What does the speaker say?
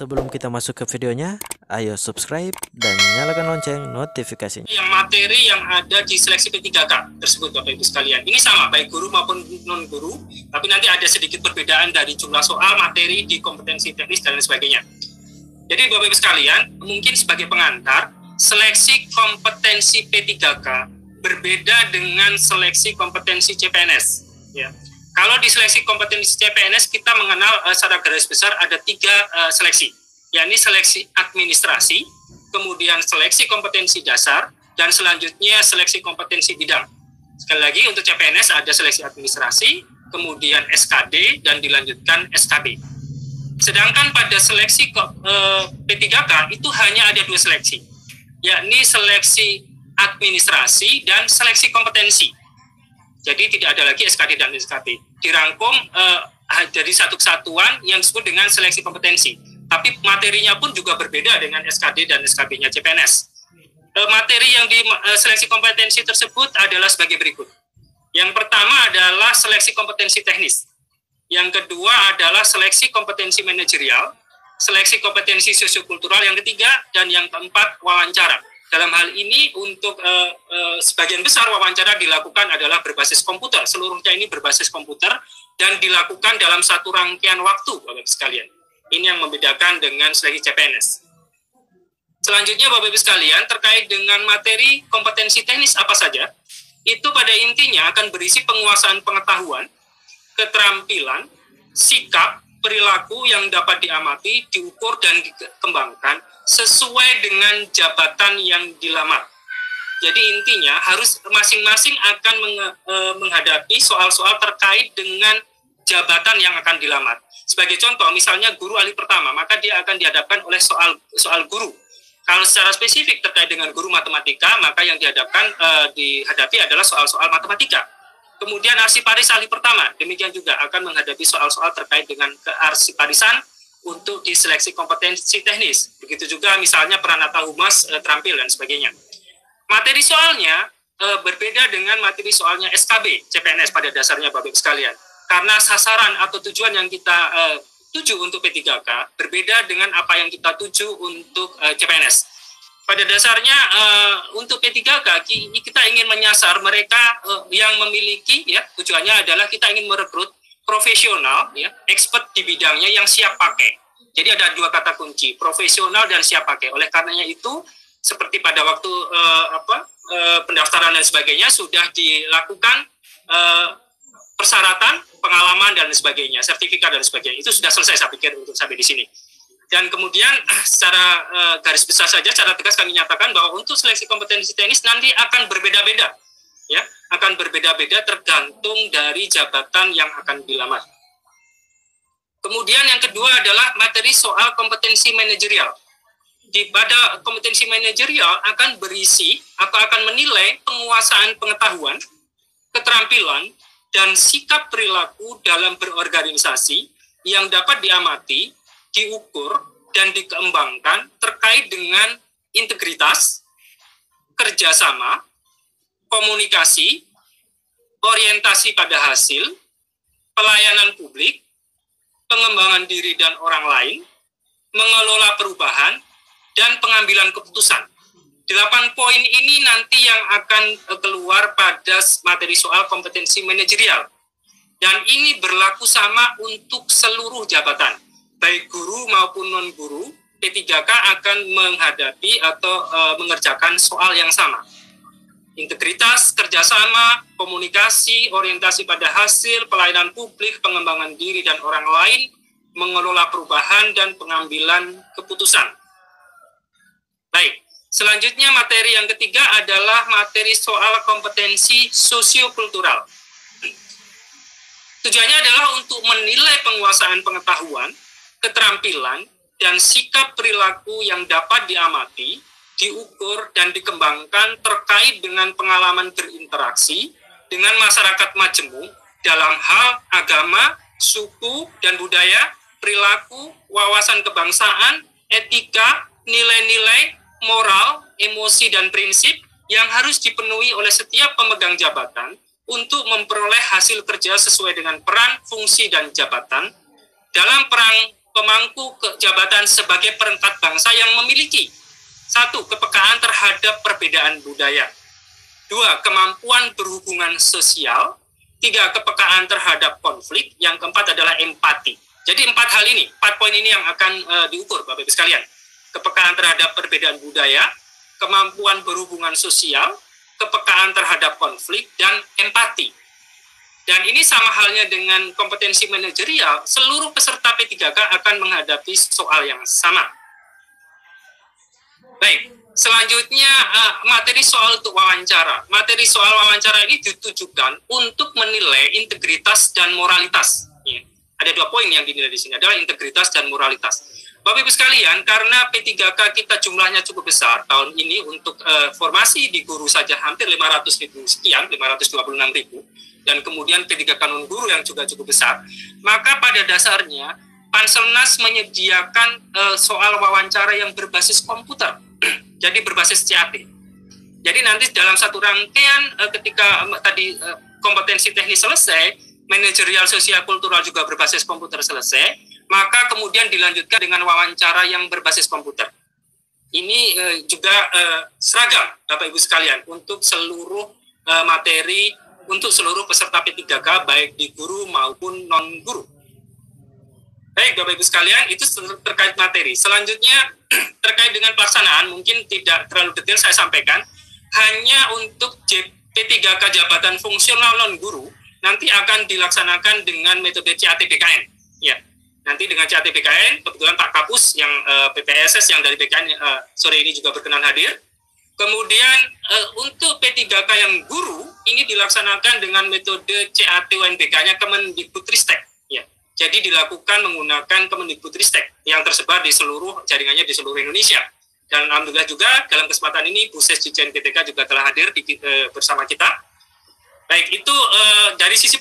Sebelum kita masuk ke videonya, ayo subscribe dan nyalakan lonceng notifikasinya. Yang materi yang ada di seleksi P3K tersebut Bapak Ibu sekalian, ini sama baik guru maupun non guru, tapi nanti ada sedikit perbedaan dari jumlah soal, materi di kompetensi teknis dan lain sebagainya. Jadi Bapak Ibu sekalian, mungkin sebagai pengantar, seleksi kompetensi P3K berbeda dengan seleksi kompetensi CPNS. Ya. Kalau di seleksi kompetensi CPNS kita mengenal secara garis besar ada 3 seleksi, yakni seleksi administrasi, kemudian seleksi kompetensi dasar, dan selanjutnya seleksi kompetensi bidang. Sekali lagi untuk CPNS ada seleksi administrasi, kemudian SKD, dan dilanjutkan SKB. Sedangkan pada seleksi P3K itu hanya ada 2 seleksi, yakni seleksi administrasi dan seleksi kompetensi. Jadi tidak ada lagi SKD dan SKB. Dirangkum jadi satu kesatuan yang disebut dengan seleksi kompetensi. Tapi materinya pun juga berbeda dengan SKD dan SKB-nya CPNS. Materi yang di seleksi kompetensi tersebut adalah sebagai berikut. Yang pertama adalah seleksi kompetensi teknis. Yang kedua adalah seleksi kompetensi manajerial, seleksi kompetensi sosiokultural yang ketiga, dan yang keempat wawancara. Dalam hal ini untuk sebagian besar wawancara dilakukan adalah berbasis komputer. Seluruhnya ini berbasis komputer dan dilakukan dalam satu rangkaian waktu, Bapak-Ibu sekalian. Ini yang membedakan dengan seleksi CPNS. Selanjutnya Bapak-Ibu sekalian, terkait dengan materi kompetensi teknis apa saja, itu pada intinya akan berisi penguasaan pengetahuan, keterampilan, sikap, perilaku yang dapat diamati, diukur, dan dikembangkan sesuai dengan jabatan yang dilamar. Jadi intinya harus masing-masing akan menghadapi soal-soal terkait dengan jabatan yang akan dilamar. Sebagai contoh, misalnya guru ahli pertama, maka dia akan dihadapkan oleh soal guru. Kalau secara spesifik terkait dengan guru matematika, maka yang dihadapi adalah soal-soal matematika. Kemudian arsiparis ahli pertama, demikian juga akan menghadapi soal-soal terkait dengan kearsiparisan untuk diseleksi kompetensi teknis. Begitu juga misalnya Pranata Humas, terampil, dan sebagainya. Materi soalnya berbeda dengan materi soalnya SKB, CPNS pada dasarnya Bapak-Ibu sekalian. Karena sasaran atau tujuan yang kita tuju untuk P3K berbeda dengan apa yang kita tuju untuk CPNS. Pada dasarnya untuk P3K kita ingin menyasar mereka yang memiliki, ya, tujuannya adalah kita ingin merekrut profesional, ya, expert di bidangnya yang siap pakai. Jadi ada 2 kata kunci, profesional dan siap pakai. Oleh karenanya itu, seperti pada waktu pendaftaran dan sebagainya sudah dilakukan persyaratan, pengalaman dan sebagainya, sertifikat dan sebagainya. Itu sudah selesai saya pikir untuk sampai di sini. Dan kemudian secara garis besar saja, secara tegas kami nyatakan bahwa untuk seleksi kompetensi teknis nanti akan berbeda-beda, ya, akan berbeda-beda tergantung dari jabatan yang akan dilamar. Kemudian yang kedua adalah materi soal kompetensi manajerial. Pada kompetensi manajerial akan berisi atau akan menilai penguasaan pengetahuan, keterampilan, dan sikap perilaku dalam berorganisasi yang dapat diamati, diukur, dan dikembangkan terkait dengan integritas, kerjasama, komunikasi, orientasi pada hasil, pelayanan publik, pengembangan diri dan orang lain, mengelola perubahan, dan pengambilan keputusan. 8 poin ini nanti yang akan keluar pada materi soal kompetensi manajerial. Dan ini berlaku sama untuk seluruh jabatan, baik guru maupun non-guru. P3K akan menghadapi atau mengerjakan soal yang sama. Integritas, kerjasama, komunikasi, orientasi pada hasil, pelayanan publik, pengembangan diri dan orang lain, mengelola perubahan, dan pengambilan keputusan. Baik, selanjutnya materi yang ketiga adalah materi soal kompetensi sosiokultural. Tujuannya adalah untuk menilai penguasaan pengetahuan, keterampilan, dan sikap perilaku yang dapat diamati, diukur, dan dikembangkan terkait dengan pengalaman berinteraksi dengan masyarakat majemuk dalam hal agama, suku, dan budaya, perilaku, wawasan kebangsaan, etika, nilai-nilai, moral, emosi, dan prinsip yang harus dipenuhi oleh setiap pemegang jabatan untuk memperoleh hasil kerja sesuai dengan peran, fungsi, dan jabatan dalam pemangku jabatan sebagai perangkat bangsa yang memiliki 1. Kepekaan terhadap perbedaan budaya, 2. Kemampuan berhubungan sosial, 3. Kepekaan terhadap konflik, yang keempat adalah empati. Jadi 4 hal ini, 4 poin ini yang akan diukur Bapak Ibu sekalian. Kepekaan terhadap perbedaan budaya, kemampuan berhubungan sosial, kepekaan terhadap konflik, dan empati. Dan ini sama halnya dengan kompetensi manajerial, seluruh peserta P3K akan menghadapi soal yang sama. Baik, selanjutnya materi soal untuk wawancara. Materi soal wawancara ini ditujukan untuk menilai integritas dan moralitas. Ya. Ada 2 poin yang dinilai di sini, adalah integritas dan moralitas. Bapak Ibu sekalian, karena P3K kita jumlahnya cukup besar tahun ini untuk formasi di guru saja hampir 500.000 sekian, 526.000, dan kemudian P3K non guru yang juga cukup besar, maka pada dasarnya Panselnas menyediakan soal wawancara yang berbasis komputer, jadi berbasis CAT. Jadi nanti dalam satu rangkaian ketika tadi kompetensi teknis selesai, manajerial sosial kultural juga berbasis komputer selesai, maka kemudian dilanjutkan dengan wawancara yang berbasis komputer. Ini juga seragam Bapak Ibu sekalian untuk seluruh materi, untuk seluruh peserta P3K baik di guru maupun non-guru. Baik Bapak Ibu sekalian, itu terkait materi. Selanjutnya terkait dengan pelaksanaan, mungkin tidak terlalu detail saya sampaikan, hanya untuk P3K jabatan fungsional non-guru nanti akan dilaksanakan dengan metode CAT-BKN. Ya, nanti dengan CAT-BKN, kebetulan Pak Kapus yang PPSS yang dari BKN sore ini juga berkenan hadir. Kemudian untuk P3K yang guru ini dilaksanakan dengan metode CAT-UNBK-nya Kemendikbudristek. Ya, jadi dilakukan menggunakan Kemendikbudristek yang tersebar di seluruh jaringannya di seluruh Indonesia. Dan alhamdulillah juga dalam kesempatan ini Bu Ses Dirjen PTK juga telah hadir bersama kita. Baik, itu dari sisi